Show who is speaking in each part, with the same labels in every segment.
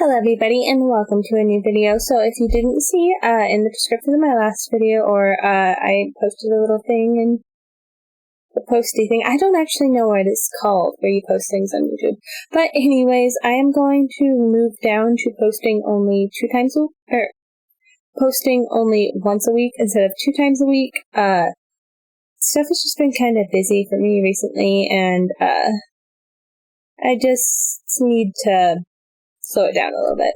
Speaker 1: Hello everybody and welcome to a new video. So if you didn't see in the description of my last video, or I posted a little thing in the posty thing. I don't actually know what it's called where you post things on YouTube. But anyways, I am going to move down to posting only posting only once a week instead of 2 times a week. Stuff has just been kind of busy for me recently, and I just need to slow it down a little bit,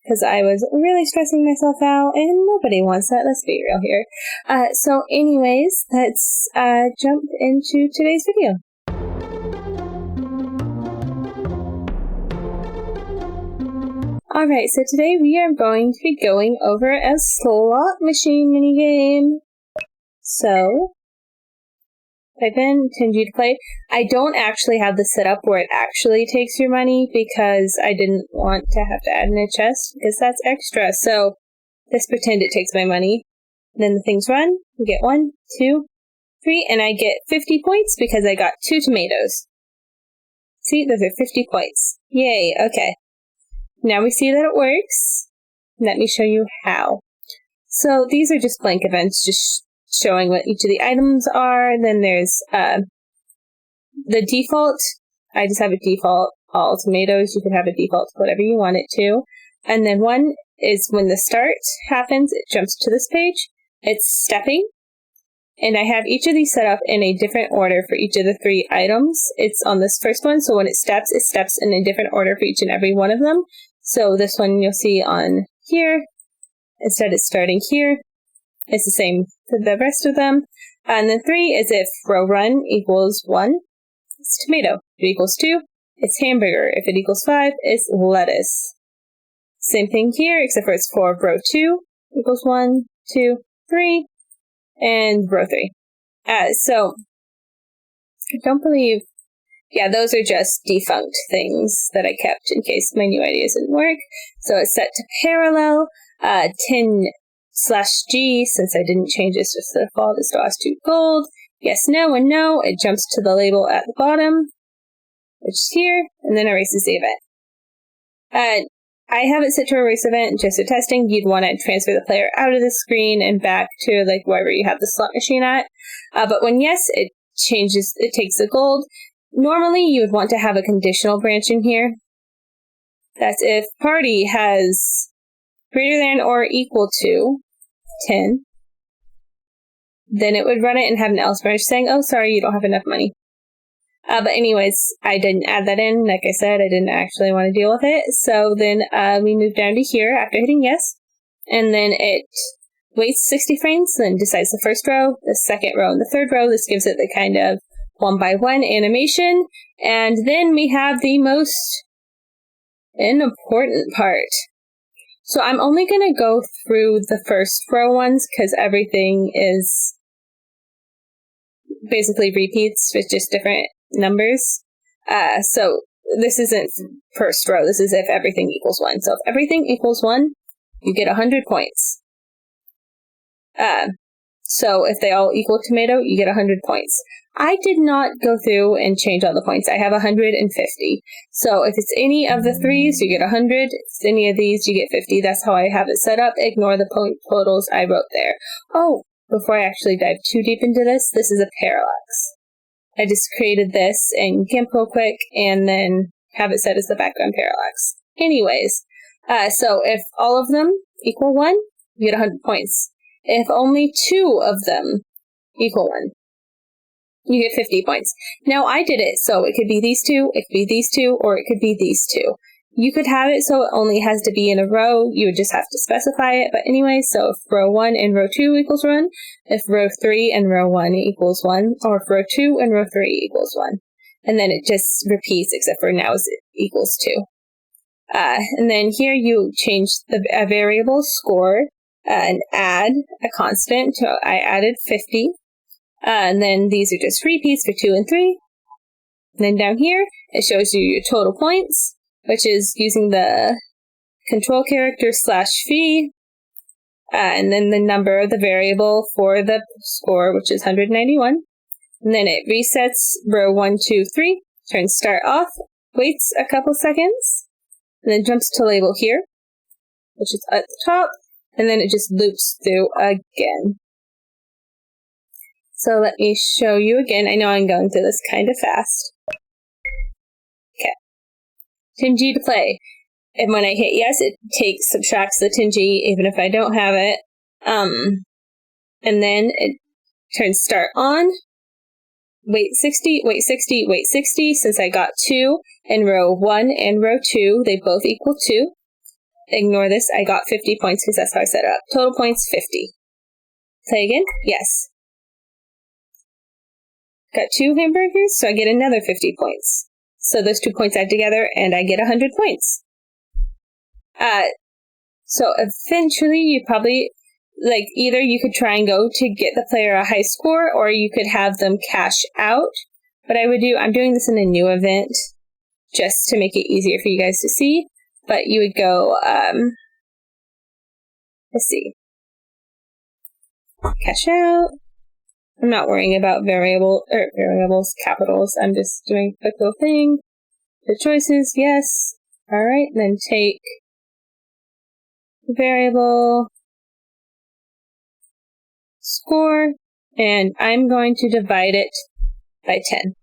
Speaker 1: because I was really stressing myself out, and nobody wants that, let's be real here. So anyways, let's jump into today's video. Alright, so today we are going to be going over a slot machine minigame. So, type in Tingy to play. I don't actually have the setup where it actually takes your money because I didn't want to have to add in a chest because that's extra. So let's pretend it takes my money. Then the things run. We get 1, 2, 3, and I get 50 points because I got 2 tomatoes. See, those are 50 points. Yay, okay. Now we see that it works. Let me show you how. So these are just blank events, just showing what each of the items are. Then there's the default. I just have a default all tomatoes. You can have a default whatever you want it to. And then one is when the start happens, it jumps to this page. It's stepping. And I have each of these set up in a different order for each of the 3 items. It's on this first one, so when it steps in a different order for each and every one of them. So this one you'll see on here. Instead it's starting here. It's the same for the rest of them. And then 3 is if row run equals 1, it's tomato. If it equals 2, it's hamburger. If it equals 5, it's lettuce. Same thing here, except for it's for row 2 equals 1, 2, 3, and row 3. So, I don't believe, yeah, those are just defunct things that I kept in case my new ideas didn't work. So it's set to parallel, 10/G, since I didn't change this to the default, it still has 2 gold. Yes, no, and no. It jumps to the label at the bottom, which is here, and then erases the event. I have it set to erase event just for testing. You'd want to transfer the player out of the screen and back to like wherever you have the slot machine at. But when yes, it changes, it takes the gold. Normally, you would want to have a conditional branch in here. That's if party has greater than or equal to 10, then it would run it and have an else branch saying, oh, sorry, you don't have enough money. But anyways, I didn't add that in. Like I said, I didn't actually want to deal with it. So then we move down to here after hitting yes. And then it waits 60 frames, then decides the first row, the second row, and the third row. This gives it the kind of 1x1 animation. And then we have the most important part. So I'm only going to go through the first row ones because everything is basically repeats with just different numbers. So this isn't first row. This is if everything equals 1. So if everything equals 1, you get 100 points. So if they all equal tomato, you get 100 points. I did not go through and change all the points. I have 150. So if it's any of the 3s, you get 100. If it's any of these, you get 50. That's how I have it set up. Ignore the point totals I wrote there. Oh, before I actually dive too deep into this is a parallax. I just created this in GIMP real quick and then have it set as the background parallax. Anyways, so if all of them equal 1, you get 100 points. If only 2 of them equal 1, you get 50 points. Now, I did it so it could be these 2, it could be these 2, or it could be these 2. You could have it so it only has to be in a row. You would just have to specify it. But anyway, so if row 1 and row 2 equals 1, if row 3 and row 1 equals 1, or if row 2 and row 3 equals 1. And then it just repeats, except for now it equals 2. And then here you change a variable score and add a constant. So I added 50. And then these are just repeats for 2 and 3. And then down here, it shows you your total points, which is using the control character /v, and then the number of the variable for the score, which is 191. And then it resets row 1, 2, 3, turns start off, waits a couple seconds, and then jumps to label here, which is at the top, and then it just loops through again. So let me show you again. I know I'm going through this kind of fast. Okay. Tingy to play. And when I hit yes, it subtracts the Tingy, even if I don't have it. And then it turns start on. Wait 60, wait 60, wait 60, since I got 2 in row 1 and row 2, they both equal 2. Ignore this, I got 50 points because that's how I set it up. Total points, 50. Play again? Yes. Got 2 hamburgers, so I get another 50 points. So those 2 points add together, and I get 100 points. So eventually you probably, either you could try and go to get the player a high score, or you could have them cash out. What I would do, I'm doing this in a new event, just to make it easier for you guys to see, but you would go, let's see, cash out. I'm not worrying about variables, capitals. I'm just doing a quick little thing. The choices, yes. All right, then take variable score, and I'm going to divide it by 10.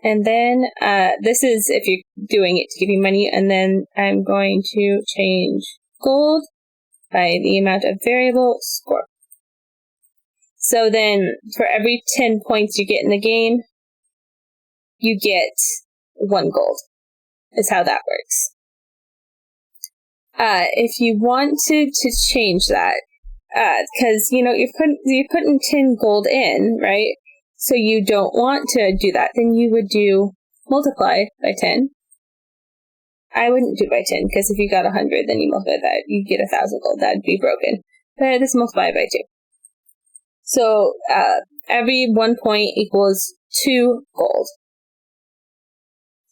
Speaker 1: And then this is if you're doing it to give you money, and then I'm going to change gold by the amount of variable score. So then for every 10 points you get in the game, you get 1 gold, is how that works. If you want to change that, because, you're putting 10 gold in, right? So you don't want to do that, then you would do multiply by 10. I wouldn't do by 10, because if you got 100, then you multiply that, you get 1,000 gold. That'd be broken. But this multiply by 2. So every 1 point equals 2 gold.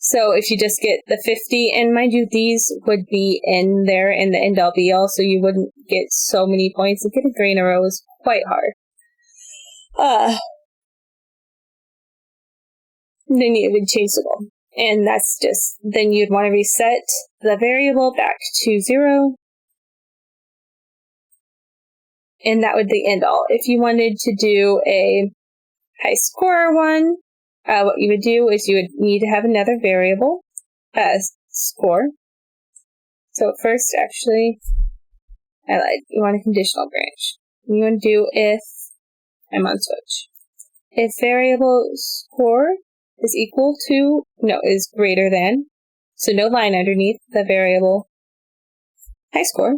Speaker 1: So if you just get the 50, and mind you, these would be in there in the end all be all, so you wouldn't get so many points. And getting 3 in a row is quite hard. Then you would change the goal. And that's just, then you'd want to reset the variable back to 0. And that would be end all. If you wanted to do a high scorer one, what you would do is you would need to have another variable score. So first, actually, you want a conditional branch. You want to do if, I'm on switch. If variable score is equal to, is greater than, so no line underneath the variable high score.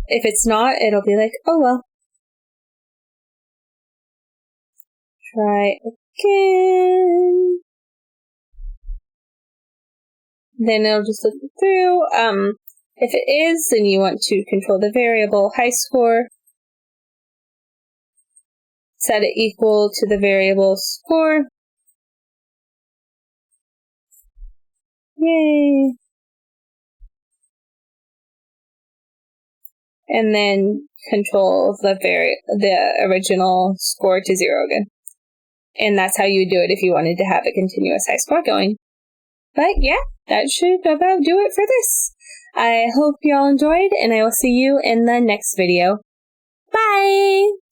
Speaker 1: If it's not, it'll be like, oh well. Try again. Then it'll just look through. If it is, then you want to control the variable high score. Set it equal to the variable score. Yay! And then control the original score to 0 again. And that's how you would do it if you wanted to have a continuous high score going. But yeah, that should about do it for this. I hope y'all enjoyed, and I will see you in the next video. Bye!